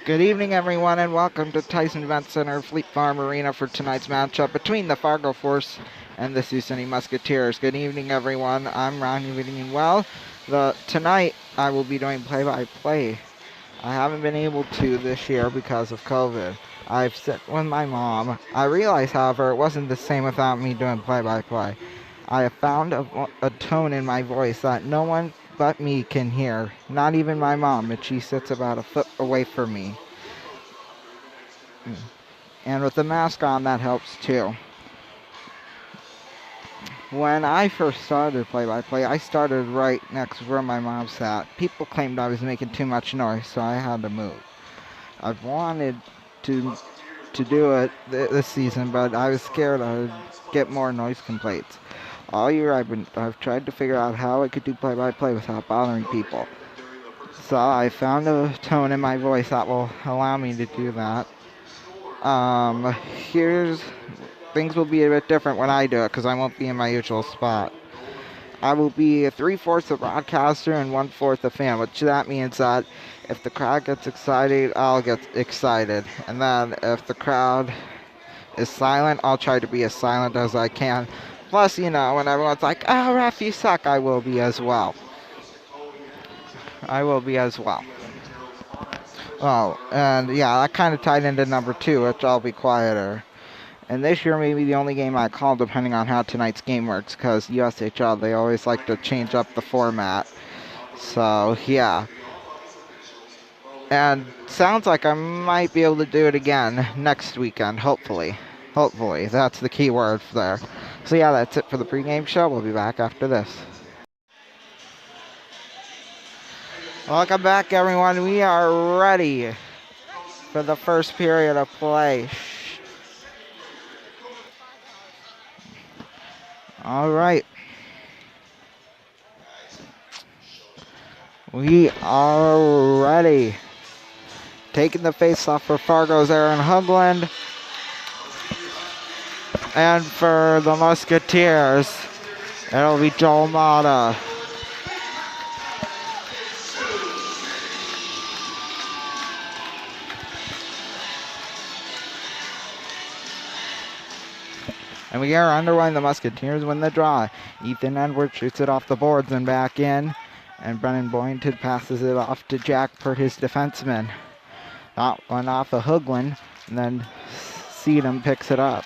Good evening, everyone, and welcome to Tyson Event Center Fleet Farm Arena for tonight's matchup between the Fargo Force and the Sioux City Musketeers. Good evening, everyone. I'm Ron. You're doing well. Tonight, I will be doing play-by-play. I haven't been able to this year because of COVID. I've sit with my mom. I realize, however, it wasn't the same without me doing play-by-play. I have found a tone in my voice that no one but me can hear, not even my mom, and she sits about a foot away from me. And with the mask on, that helps too. When I first started play-by-play, I started right next to where my mom sat. People claimed I was making too much noise, so I had to move. I've wanted to do it this season, but I was scared I'd get more noise complaints. All year I've tried to figure out how I could do play-by-play without bothering people. So I found a tone in my voice that will allow me to do that. Things will be a bit different when I do it because I won't be in my usual spot. I will be 3/4 a broadcaster and 1/4 a fan, which that means that if the crowd gets excited, I'll get excited. And then if the crowd is silent, I'll try to be as silent as I can. Plus, when everyone's like, "Oh, ref, you suck," I will be as well. Oh, and yeah, that kind of tied into number 2, which I'll be quieter. And this year may be the only game I call, depending on how tonight's game works, because USHL, they always like to change up the format. So, yeah. And sounds like I might be able to do it again next weekend, hopefully. Hopefully, that's the key word there. So yeah, that's it for the pregame show. We'll be back after this. Welcome back, everyone. We are ready for the first period of play. All right. We are ready. Taking the face-off for Fargo's Aaron Hugland. And for the Musketeers, it'll be Joel Mata. And we are underway. The Musketeers win the draw. Ethan Edwards shoots it off the boards and back in. And Brennan Boynton passes it off to Jack for his defenseman. That one off of Hugland. And then Seedham picks it up.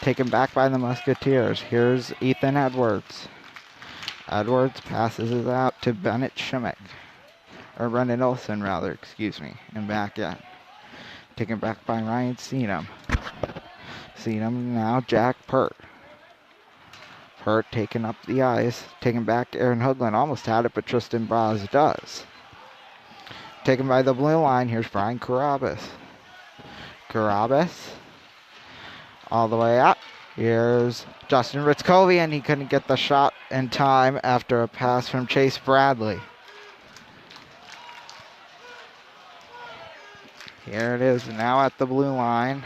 Taken back by the Musketeers. Here's Ethan Edwards. Edwards passes it out to Bennett Schmick. Or Brendan Olson, rather, excuse me. And back in. Taken back by Ryan Seedham. Seedham now Jack Pert. Pert taking up the ice. Taken back, Aaron Hugland almost had it, but Tristan Braz does. Taken by the blue line, here's Brian Carabas. Carabas all the way up. Here's Justin Ritzkovian. He couldn't get the shot in time after a pass from Chase Bradley. Here it is now at the blue line.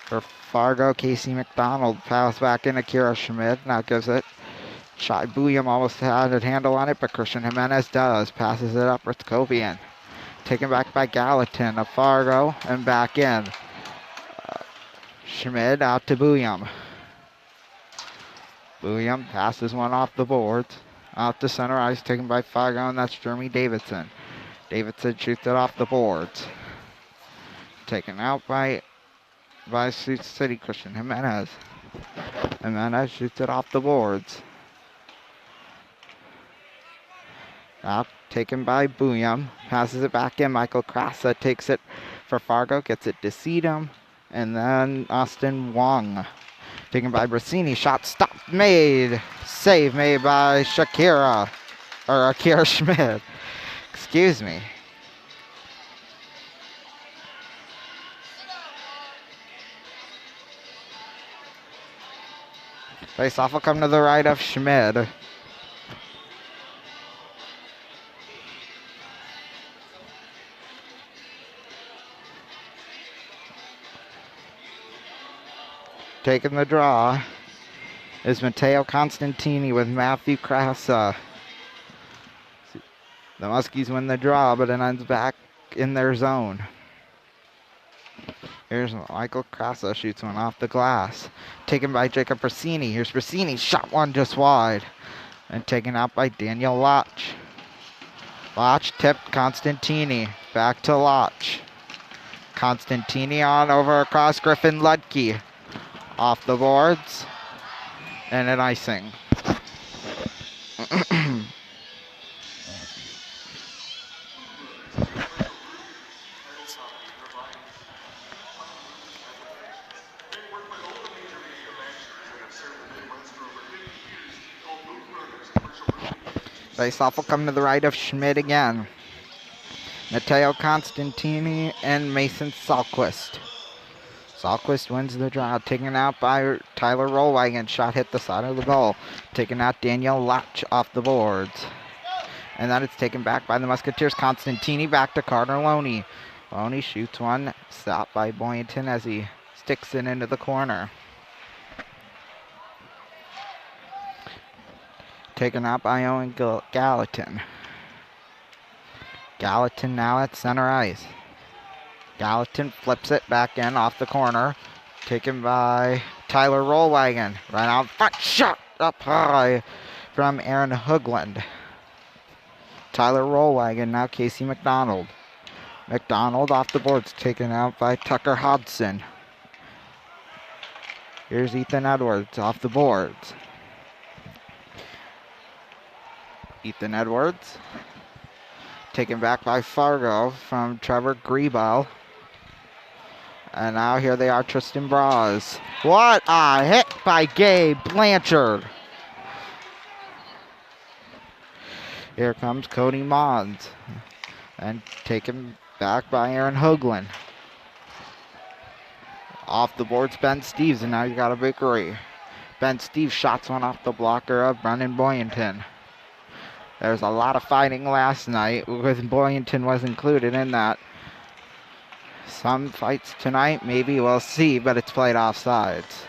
For Fargo, Casey McDonald pass back into Kira Schmidt. Now gives it. Shai Bouillon almost had a handle on it, but Christian Jimenez does. Passes it up Ritzkovian. Taken back by Gallatin of Fargo and back in. Schmidt out to Bouillon. Bouillon passes one off the boards. Out to center ice, taken by Fargo, and that's Jeremy Davidson. Davidson shoots it off the boards. Taken out by Sioux City, Christian Jimenez. Jimenez shoots it off the boards. Now taken by Bouillon. Passes it back in. Michael Krasa takes it for Fargo. Gets it to Seedham. And then Austin Wong. Taken by Brasini. Shot stopped. Made. Save made by Akira Schmidt. Excuse me. Face-off will come to the right of Schmidt. Taking the draw is Matteo Constantini with Matthew Krasa. The Muskies win the draw, but it ends back in their zone. Here's Michael Crassa, shoots one off the glass. Taken by Jacob Brasini. Here's Brasini, shot one just wide. And taken out by Daniel Loch. Loch tipped Constantini. Back to Loch. Constantini on over across Griffin Ludke. Off the boards. And an icing. Faceoff will come to the right of Schmidt again. Matteo Constantini and Mason Salquist. Salquist wins the draw, taken out by Tyler Rollwagon. Shot hit the side of the goal. Taken out Daniel Loch off the boards. And then it's taken back by the Musketeers. Constantini back to Carter Loney. Loney shoots one, stopped by Boynton as he sticks it into the corner. Taken out by Owen Gallatin. Gallatin now at center ice. Gallatin flips it back in off the corner. Taken by Tyler Rollwagon. Right out front, shot up high from Aaron Hoogland. Tyler Rollwagon, now Casey McDonald. McDonald off the boards, taken out by Tucker Hodson. Here's Ethan Edwards off the boards. Ethan Edwards. Taken back by Fargo from Trevor Griebel. And now here they are, Tristan Braz. What a hit by Gabe Blanchard. Here comes Cody Mons. And taken back by Aaron Hoagland. Off the boards, Ben Steves, and now you got a victory. Ben Steves shots one off the blocker of Brendan Boynton. There's a lot of fighting last night, with Boynton was included in that. Some fights tonight, maybe we'll see, but it's played off sides.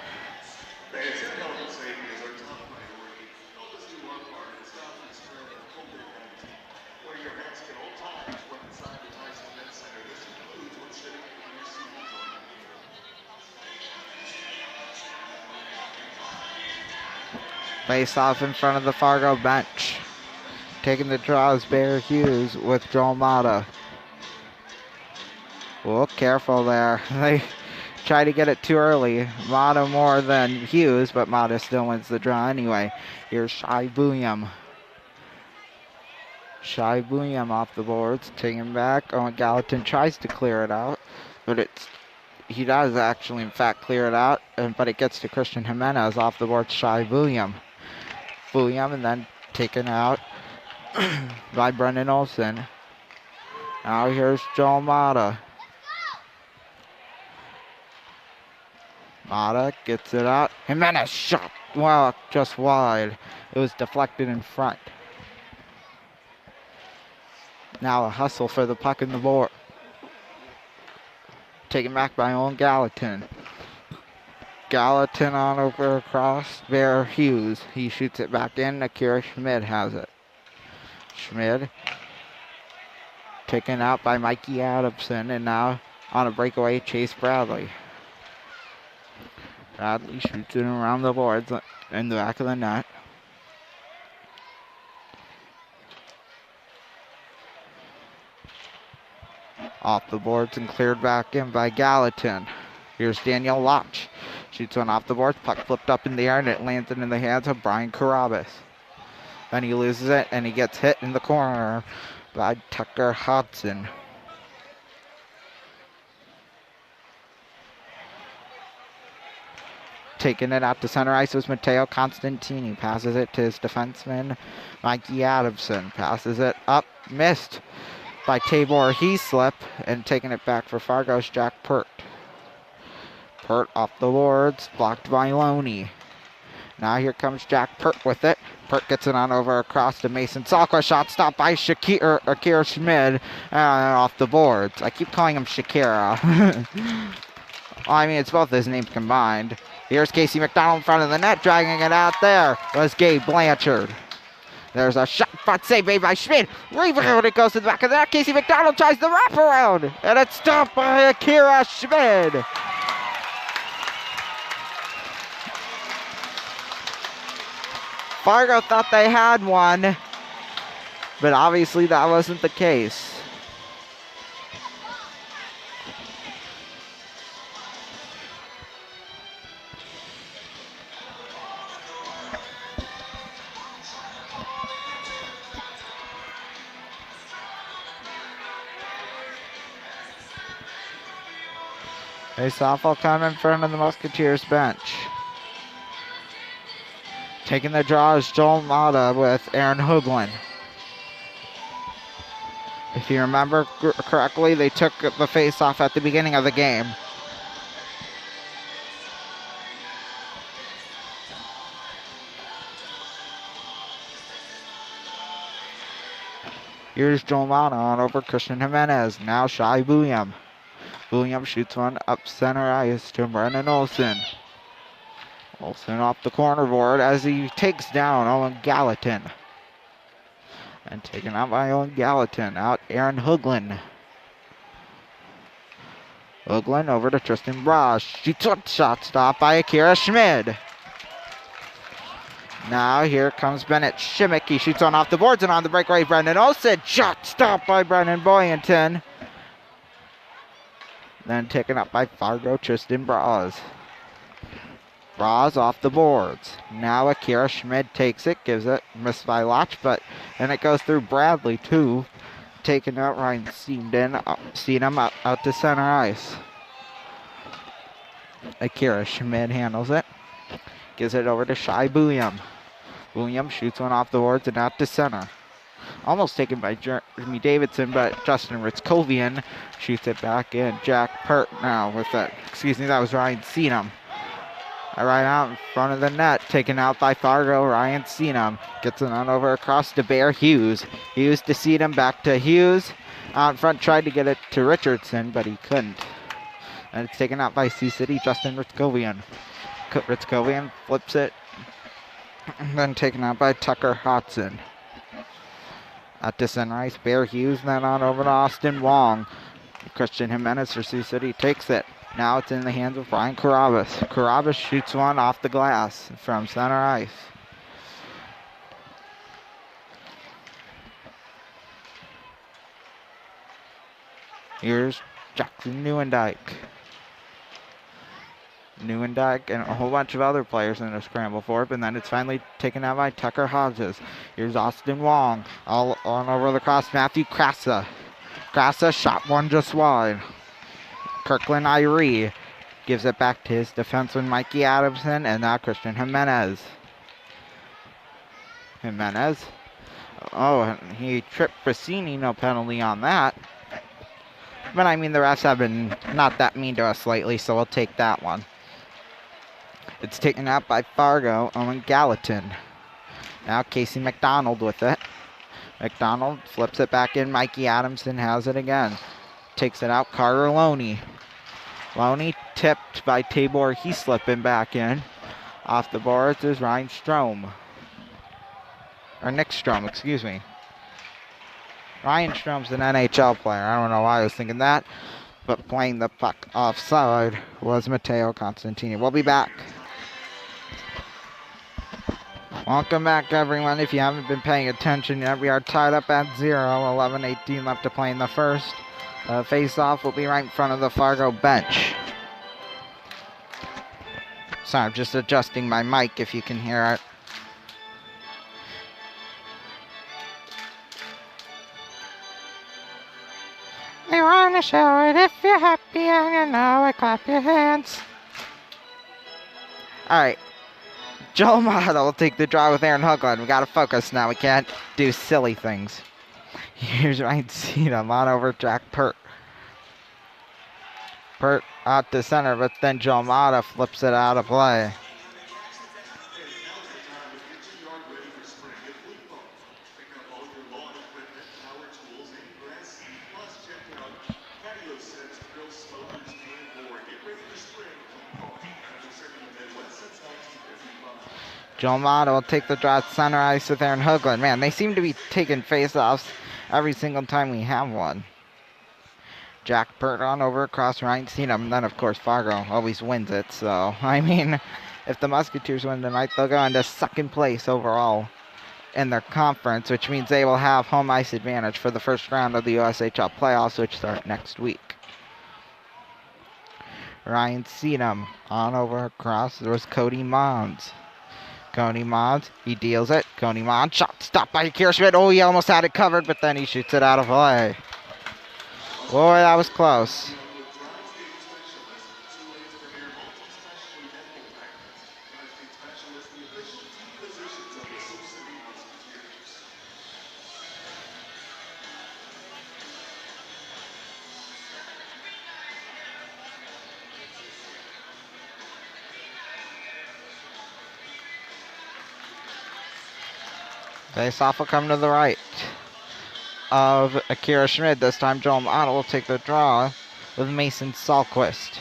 Face off in front of the Fargo bench. Taking the draw is Bear Hughes with Joel Mata. Well, careful there. They try to get it too early. Mata more than Hughes, but Mata still wins the draw anyway. Here's Shai Booyam. Shai Booyam off the boards. Taking back. Owen Gallatin tries to clear it out, but he does actually, in fact, clear it out. But it gets to Christian Jimenez off the board. Shai Booyam. And then taken out by Brendan Olsen. Now here's Joel Mata. Mata gets it out. Jimenez shot. Well, just wide. It was deflected in front. Now a hustle for the puck in the board. Taken back by Owen Gallatin. Gallatin on over across Bear Hughes. He shoots it back in. Akira Schmid has it. Schmid taken out by Mikey Adamson, and now on a breakaway, Chase Bradley. Bradley shoots it around the boards in the back of the net. Off the boards and cleared back in by Gallatin. Here's Daniel Loch. Shoots one off the board. Puck flipped up in the air and it lands in the hands of Brian Carabas. Then he loses it and he gets hit in the corner by Tucker Hodson. Taking it out to center ice was Matteo Constantini. Passes it to his defenseman, Mikey Adamson. Passes it up, missed by Tabor Heaslip, and taking it back for Fargo's Jack Pert. Pert off the boards, blocked by Loney. Now here comes Jack Pert with it. Pert gets it on over across to Mason Salka. Shot stopped by Akira Schmid off the boards. I keep calling him Shakira. Well, I mean, it's both his names combined. Here's Casey McDonald in front of the net, dragging it out there. Was Gabe Blanchard. There's a shot front save made by Schmid. Rebound, it goes to the back of the net. Casey McDonald tries the wraparound, and it's stopped by Akira Schmid. Fargo thought they had one, but obviously that wasn't the case. Face-off will come in front of the Musketeers bench. Taking the draw is Joel Mata with Aaron Hooglin. If you remember correctly, they took the face-off at the beginning of the game. Here's Joel Mata on over Christian Jimenez. Now Shai William. William shoots one up center ice to Brennan Olsen. Olsen off the corner board as he takes down Owen Gallatin. And taken out by Owen Gallatin. Out Aaron Hooglin. Hooglin over to Tristan Bras. Shoots one shot stopped by Akira Schmid. Now here comes Bennett Shimmick. He shoots one off the boards and on the breakaway Brendan Olsen. Shot stopped by Brendan Boyenton. Then taken up by Fargo Tristan Bras. Bras off the boards. Now Akira Schmid takes it, gives it, missed by Lotch, but then it goes through Bradley too. Taking out Ryan Seedham out to center ice. Akira Schmid handles it. Gives it over to Shai William. William shoots one off the boards and out to center. Almost taken by Jeremy Davidson, but Justin Ritzkovian shoots it back in. Jack Pert now with it. That was Ryan Seedham. Right out in front of the net, taken out by Fargo. Ryan Seedham gets it on over across to Bear Hughes. Hughes to Seedham, back to Hughes. Out in front, tried to get it to Richardson, but he couldn't. And it's taken out by Sioux City, Justin Ritzkovian. Ritzkovian flips it, and then taken out by Tucker Hodson. At to center ice, Bear Hughes, then on over to Austin Wong. Christian Jimenez for Sioux City takes it. Now it's in the hands of Brian Carabas. Carabas shoots one off the glass from center ice. Here's Jackson Neuendijk. Neuendijk and a whole bunch of other players in a scramble for it, and then it's finally taken out by Tucker Hodges. Here's Austin Wong, all on over the cross, Matthew Krasa. Krasa shot one just wide. Kirkland Irie gives it back to his defenseman Mikey Adamson, and now Christian Jimenez. Oh, he tripped Frassini, no penalty on that. But I mean, the refs have been not that mean to us lately, so we'll take that one. It's taken out by Fargo, Owen Gallatin. Now Casey McDonald with it. McDonald flips it back in. Mikey Adamson has it again. Takes it out, Carter Loney. Loney tipped by Tabor. He's slipping back in. Off the boards is Ryan Strom. Or Nick Strom, excuse me. Ryan Strom's an NHL player. I don't know why I was thinking that. But playing the puck offside was Matteo Constantini. We'll be back. Welcome back, everyone. If you haven't been paying attention yet, we are tied up at 0. 11:18 left to play in the first. Face-off will be right in front of the Fargo bench. Sorry, I'm just adjusting my mic if you can hear it. They want to show it if you're happy and you know it, clap your hands. Alright. Joel Mata will take the draw with Aaron Hooglin. We gotta focus now. We can't do silly things. Here's Ryan Seedham on over Jack Pert. Pert out to center, but then Joel Mata flips it out of play. Joel Mata will take the draw at center ice with Aaron Hoagland. Man, they seem to be taking face-offs every single time we have one. Jack Pert on over across Ryan Steenham. And then, of course, Fargo always wins it. So, I mean, if the Musketeers win tonight, they'll go into second place overall in their conference, which means they will have home ice advantage for the first round of the USHL playoffs, which start next week. Ryan Steenham on over across. There was Cody Mons. Cody Mons, he deals it. Cody Mons, shot stopped by Akira Schmidt. Oh, he almost had it covered, but then he shoots it out of play. Boy, that was close. Face-off will come to the right of Akira Schmidt. This time Joel Mata will take the draw with Mason Salquist.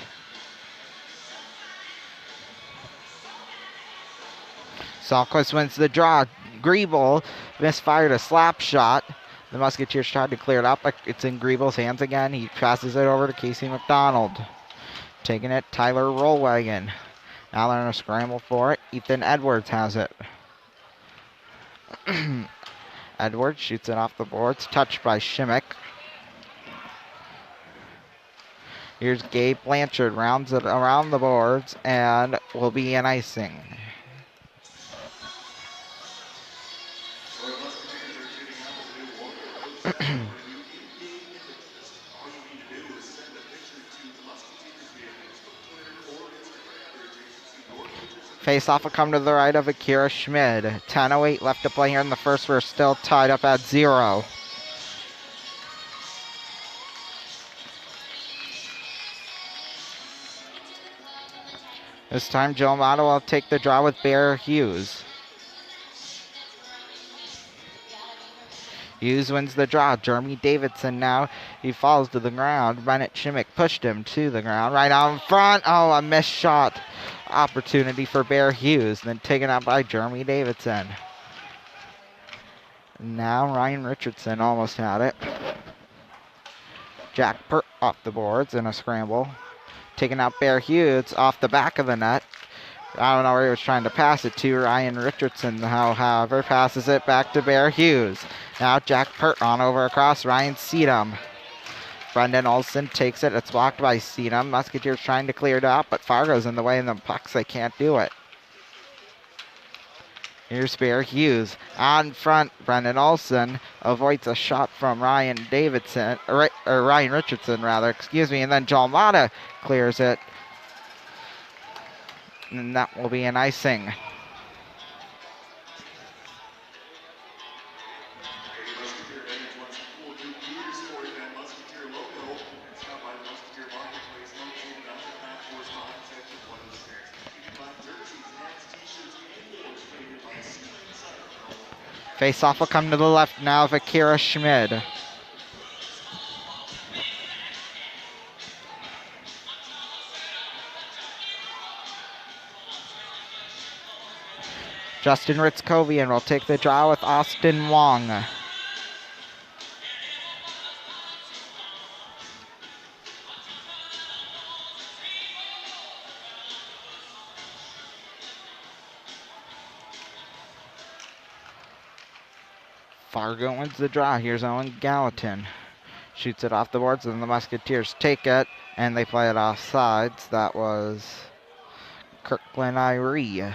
Salquist wins the draw. Griebel misfired a slap shot. The Musketeers tried to clear it up, but it's in Griebel's hands again. He passes it over to Casey McDonald. Taking it, Tyler Rollwagon. Now they're in a scramble for it. Ethan Edwards has it. Edwards shoots it off the boards, touched by Shimmick. Here's Gabe Blanchard, rounds it around the boards, and will be an icing. Face-off will come to the right of Akira Schmid. 10:08 left to play here in the first. We're still tied up at 0. This time, Joe Mata will take the draw with Bear Hughes. Hughes wins the draw. Jeremy Davidson now. He falls to the ground. Bennett Shimmick pushed him to the ground. Right out in front. Oh, a missed shot. Opportunity for Bear Hughes. Then taken out by Jeremy Davidson. Now Ryan Richardson almost had it. Jack Pert off the boards in a scramble. Taking out Bear Hughes off the back of the net. I don't know where he was trying to pass it to. Ryan Richardson, however, passes it back to Bear Hughes. Now Jack Pert on over across Ryan Seedham. Brendan Olson takes it. It's blocked by Seedham. Musketeers trying to clear it out, but Fargo's in the way of the pucks. They can't do it. Here's Bear Hughes. On front, Brendan Olson avoids a shot from Ryan Davidson, or Ryan Richardson, rather, excuse me, and then Joel Mata clears it. And that will be an icing. Face-off will come to the left now of Akira Schmid. Justin Ritzkovian will take the draw with Austin Wong. Fargo wins the draw. Here's Owen Gallatin. Shoots it off the boards, and the Musketeers take it, and they play it off sides. That was Kirkland Irie.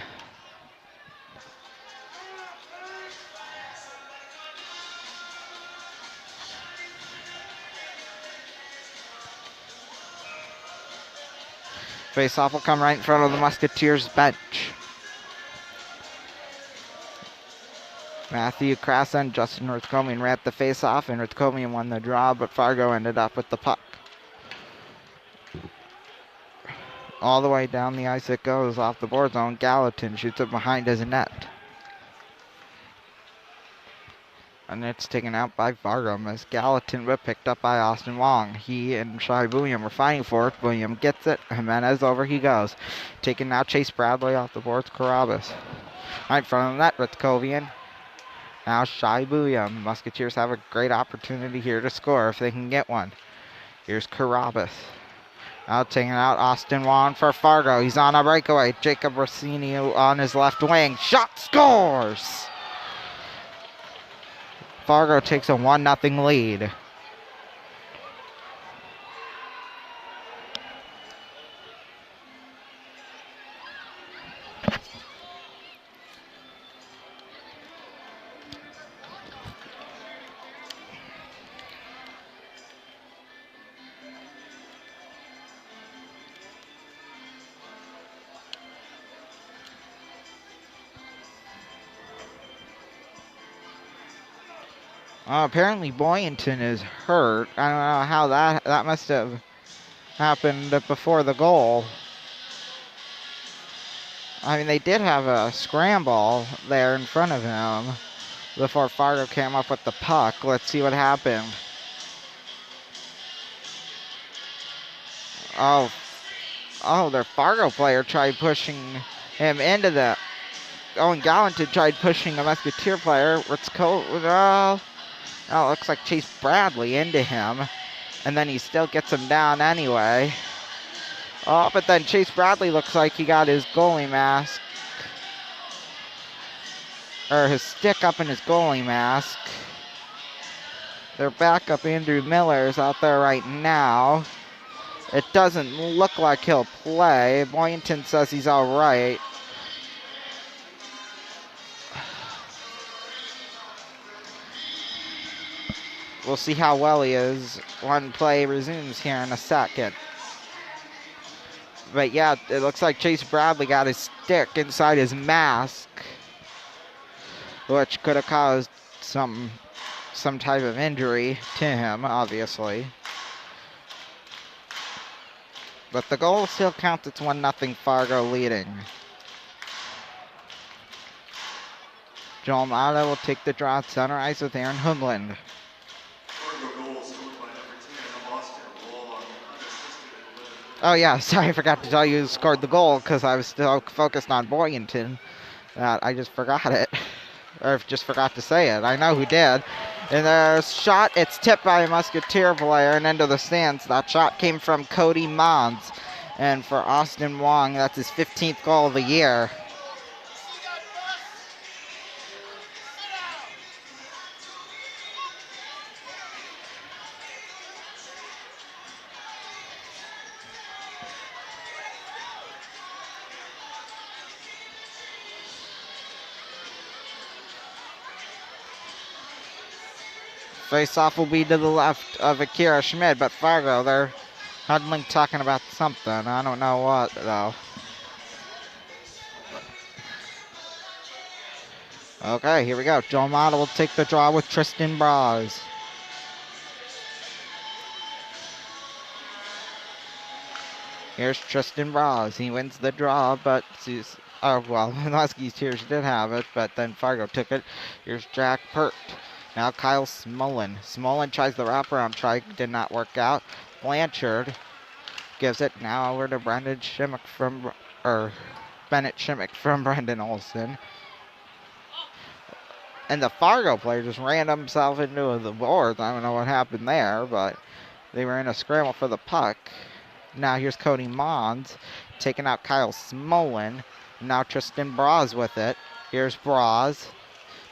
Face-off will come right in front of the Musketeers bench. Matthew Krasa and Justin Ritzkovian ran the face-off, and Ritzkovian won the draw, but Fargo ended up with the puck. All the way down the ice it goes, off the board zone. Gallatin shoots it behind his net. And it's taken out by Fargo as Gallatin, but picked up by Austin Wong. He and Shai William were fighting for it. William gets it. Jimenez over he goes. Taking now Chase Bradley off the boards. Carabas. Right in front of the net, Ritkovian. Now Shibuya. Musketeers have a great opportunity here to score if they can get one. Here's Carabas. Now taking out Austin Wong for Fargo. He's on a breakaway. Jacob Rossini on his left wing. Shot, scores! Fargo takes a 1-0 lead. Apparently Boynton is hurt. I don't know how that must have happened before the goal. I mean, they did have a scramble there in front of him before Fargo came up with the puck. Let's see what happened. Oh, their Fargo player tried pushing him into the... Owen Gallatin tried pushing a Musketeer player. It looks like Chase Bradley into him. And then he still gets him down anyway. Oh, but then Chase Bradley looks like he got his goalie mask. Or his stick up in his goalie mask. Their backup, Andrew Miller, is out there right now. It doesn't look like he'll play. Boynton says he's all right. We'll see how well he is when play resumes here in a second. But yeah, it looks like Chase Bradley got his stick inside his mask, which could have caused some type of injury to him, obviously. But the goal still counts. It's 1-0 Fargo leading. Joel Mata will take the draw at center ice with Aaron Hoogland. Oh yeah, sorry, I forgot to tell you who scored the goal because I was still focused on Boynton. I just forgot it. Or just forgot to say it. I know who did. And the shot, it's tipped by a Musketeer player and into the stands. That shot came from Cody Mons. And for Austin Wong, that's his 15th goal of the year. Face-off will be to the left of Akira Schmid, but Fargo, they're huddling, talking about something. I don't know what, though. Okay, here we go. Joe Mata will take the draw with Tristan Braz. Here's Tristan Braz. He wins the draw, but he's... Oh, well, the Musketeers did have it, but then Fargo took it. Here's Jack Pert. Now Kyle Smolin. Smolin tries the wraparound try, did not work out. Blanchard gives it now over to Brendan Shimmick from... Bennett Shimmick from Brendan Olson. And the Fargo player just ran himself into the boards. I don't know what happened there, but they were in a scramble for the puck. Now here's Cody Mons taking out Kyle Smolin. Now Tristan Braz with it. Here's Braz.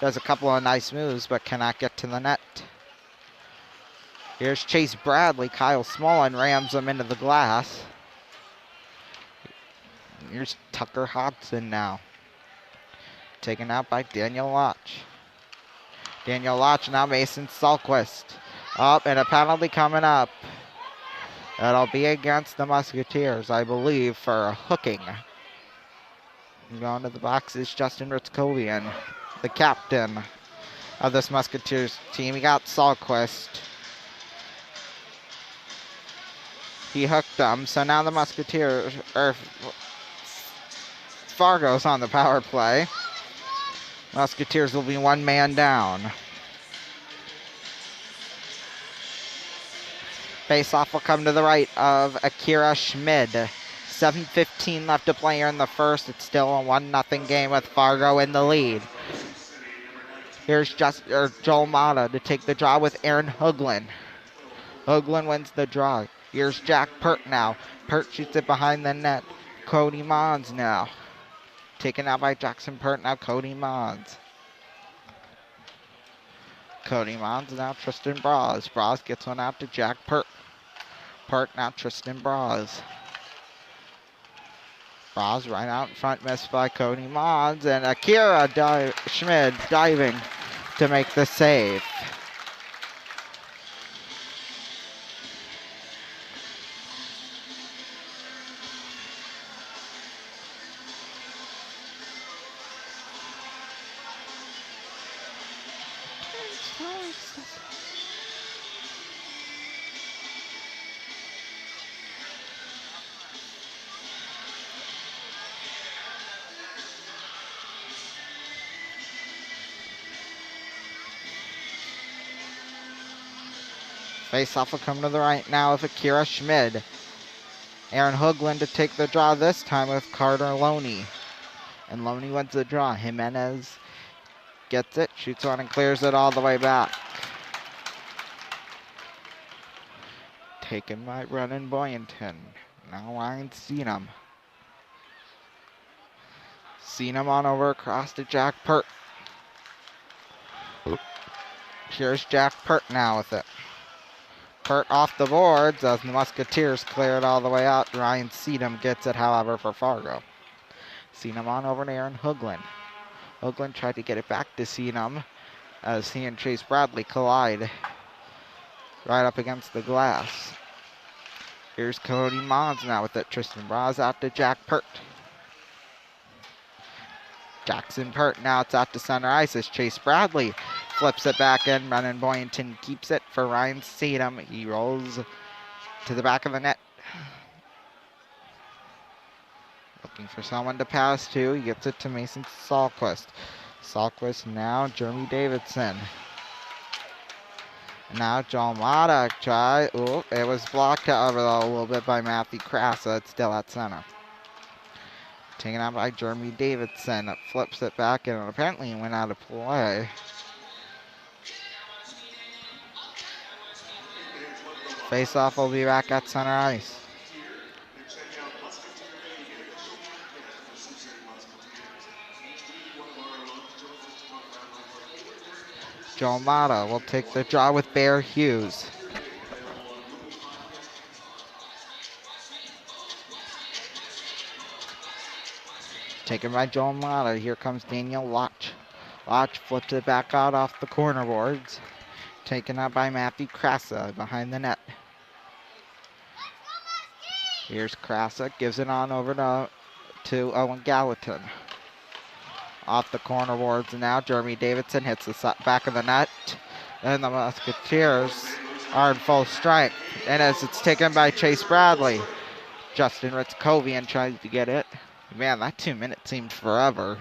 Does a couple of nice moves, but cannot get to the net. Here's Chase Bradley. Kyle Smolin rams him into the glass. Here's Tucker Hodgson now. Taken out by Daniel Lotch. Daniel Lotch, now Mason Salquist. Up, and a penalty coming up. That'll be against the Musketeers, I believe, for a hooking. Going to the box is Justin Ritskovian, the captain of this Musketeers team. He got Salquist. He hooked them, so now the Musketeers, Fargo's on the power play. Musketeers will be one man down. Face-off will come to the right of Akira Schmid. 7:15 left to play here in the first. It's still a 1-0 game with Fargo in the lead. Here's Joel Mata to take the draw with Aaron Hooglin. Hooglin wins the draw. Here's Jack Pert now. Pert shoots it behind the net. Cody Mons now. Taken out by Jackson Pert, now Cody Mons. Cody Mons, now Tristan Braz. Braz gets one out to Jack Pert. Pert, now Tristan Braz. Braz right out in front, missed by Cody Mons, and Akira Schmid diving to make the save. Face-off will come to the right now with Akira Schmid. Aaron Hooglin to take the draw this time with Carter Loney. And Loney wins the draw. Jimenez gets it, shoots one and clears it all the way back. Taken by Brennan Boynton. Now Ryan Seenum. Seenum on over across to Jack Pert. Here's Jack Pert now with it. Pert off the boards as the Musketeers clear it all the way out. Ryan Seenum gets it, however, for Fargo. Seenum on over to Aaron Hooglin. Hooglin tried to get it back to Seenum as he and Chase Bradley collide right up against the glass. Here's Cody Mons now with it. Tristan Braz out to Jack Pert. Jackson Pert now it's out to center ice as Chase Bradley flips it back in. Brennan Boynton keeps it for Ryan Seenum. He rolls to the back of the net. Looking for someone to pass to. He gets it to Mason Sahlquist. Sahlquist now Jeremy Davidson. And now Joel Mata try. Ooh, it was blocked over though a little bit by Matthew Krasa. It's still at center. Taken out by Jeremy Davidson. It flips it back and apparently it went out of play. Face-off will be back at center ice. Joel Mata will take the draw with Bear Hughes. Taken by Joel Mata. Here comes Daniel Lotch. Lotch flips it back out off the corner boards. Taken out by Matthew Krasa behind the net. Here's Krasa. Gives it on over to Owen Gallatin. Off the corner boards now. Jeremy Davidson hits the back of the net. And the Musketeers are in full strength. And as it's taken by Chase Bradley. Justin Ritzkovian tries to get it. Man, that 2 minutes seemed forever.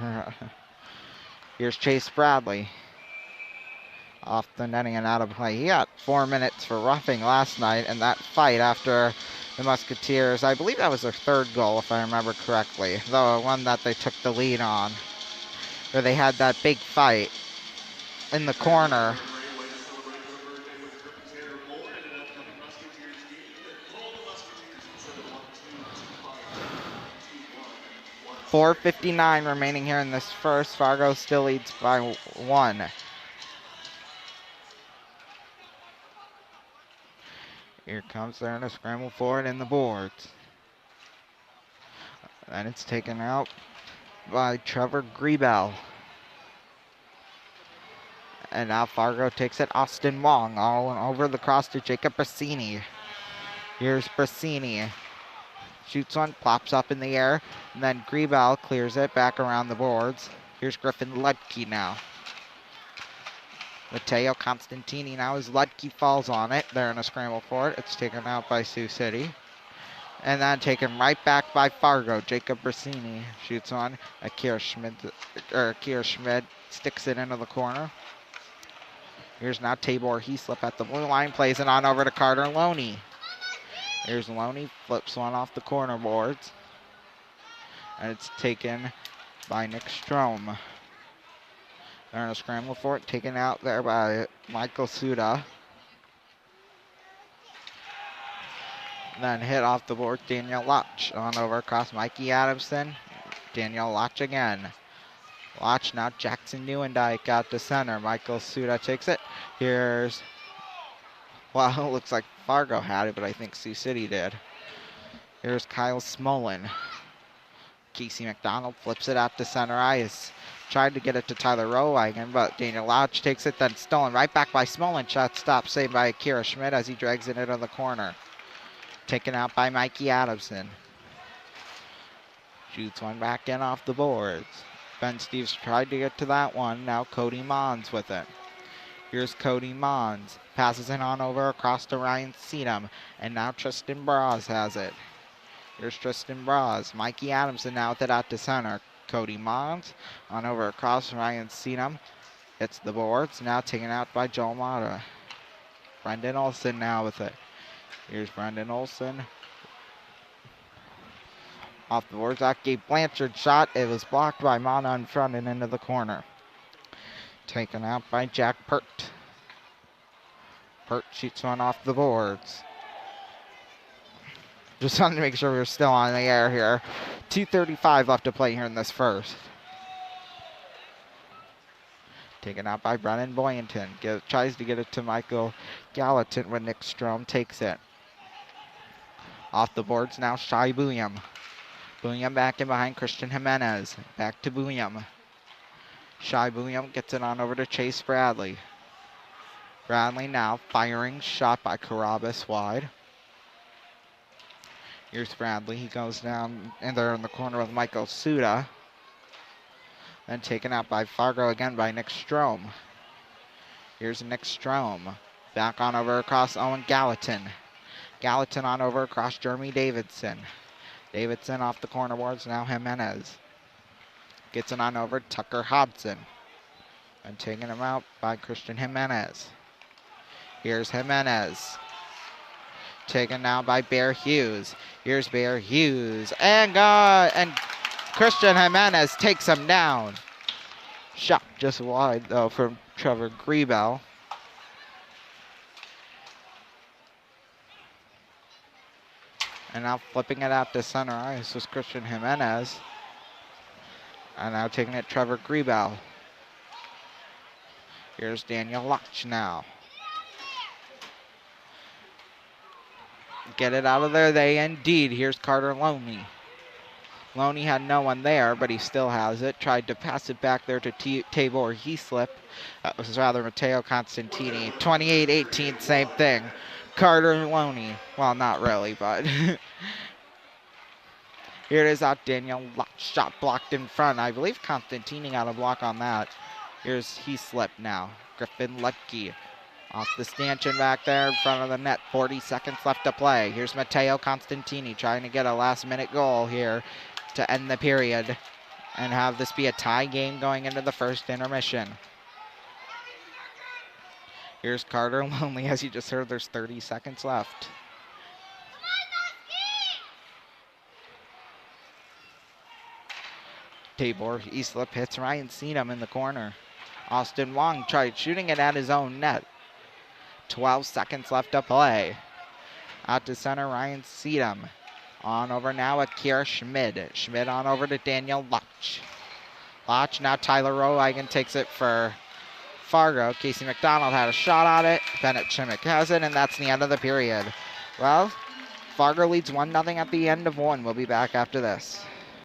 Here's Chase Bradley. Off the netting and out of play. He got 4 minutes for roughing last night in that fight after the Musketeers. I believe that was their third goal, if I remember correctly. The one that they took the lead on. Where they had that big fight in the corner. .4:59 remaining here in this first. Fargo still leads by 1. Here comes there in a scramble forward in the boards. And it's taken out by Trevor Griebel. And now Fargo takes it. Austin Wong all over the cross to Jacob Brasini. Here's Brasini. Shoots one, plops up in the air, and then Griebel clears it back around the boards. Here's Griffin Ludke now. Matteo Constantini now as Ludke falls on it. They're in a scramble for it. It's taken out by Sioux City. And then taken right back by Fargo. Jacob Brasini shoots one. Akira Schmid sticks it into the corner. Here's now Tabor Heaslip at the blue line, plays it on over to Carter Loney. Here's Loney, flips one off the corner boards. and it's taken by Nick Strom. They're in a scramble for it, taken out there by Michael Suda. Then hit off the board, Daniel Lotch on over across Mikey Adamson. Daniel Lotch again. Lotch now Jackson Newendike out to center. Michael Suda takes it. Here's, well, it looks like Fargo had it, but I think Sioux City did. Here's Kyle Smolin. Casey McDonald flips it out to center ice. Tried to get it to Tyler Rowagen, but Daniel Lodge takes it, then stolen right back by Smolin. Shot stop saved by Akira Schmidt as he drags it into the corner. Taken out by Mikey Adamson. Shoots one back in off the boards. Ben Steves tried to get to that one. Now Cody Mons with it. Here's Cody Mons. Passes it on over across to Ryan Seatum. And now Tristan Braz has it. Here's Tristan Braz. Mikey Adamson now with it out to center. Cody Mons on over across Ryan Seatum. Hits the boards. Now taken out by Joel Mata. Brendan Olson now with it. Here's Brendan Olson. Off the boards, that gave Blanchard shot. It was blocked by Mata in front and into the corner. Taken out by Jack Pert. Pert shoots one off the boards. Just wanted to make sure we were still on the air here. 2:35 left to play here in this first. Taken out by Brennan Boynton. Tries to get it to Michael Gallatin when Nick Strom takes it. Off the boards now, Shai Booyam. Booyam back in behind Christian Jimenez. Back to Booyam. Shai Booyam gets it on over to Chase Bradley. Bradley now firing, shot by Carabas wide. Here's Bradley. He goes down and they're in the corner with Michael Suda. Then taken out by Fargo again by Nick Strom. Here's Nick Strom. Back on over across Owen Gallatin. Gallatin on over across Jeremy Davidson. Davidson off the corner boards, now Jimenez. Gets it on over Tucker Hobson. And taking him out by Christian Jimenez. Here's Jimenez. Taken now by Bear Hughes. Here's Bear Hughes. And Christian Jimenez takes him down. Shot just wide though from Trevor Griebel. And now flipping it out to center ice was Christian Jimenez. And now taking it Trevor Griebel. Here's Daniel Lotch now. Get it out of there, they indeed. Here's Carter Loney. Loney had no one there, but he still has it. Tried to pass it back there to Tabor Heaslip. That was rather Matteo Constantini. 28-18, same thing. Carter Loney. Well, not really, but here it is out. Daniel Lotch shot blocked in front. I believe Constantini got a block on that. Here's Heaslip now. Griffin Lepke off the stanchion back there in front of the net. 40 seconds left to play. Here's Matteo Constantini trying to get a last-minute goal here to end the period and have this be a tie game going into the first intermission. Here's Carter Lonely. As you just heard, there's 30 seconds left. Tabor Heaslip hits Ryan Seatum in the corner. Austin Wong tried shooting it at his own net. 12 seconds left to play. Out to center, Ryan Seatum. On over now, Akira Schmid. Schmid on over to Daniel Lotch. Lotch, now Tyler Rowagen takes it for Fargo. Casey McDonald had a shot on it. Bennett Chimmick has it, and that's the end of the period. Well, Fargo leads 1-0 at the end of one. We'll be back after this.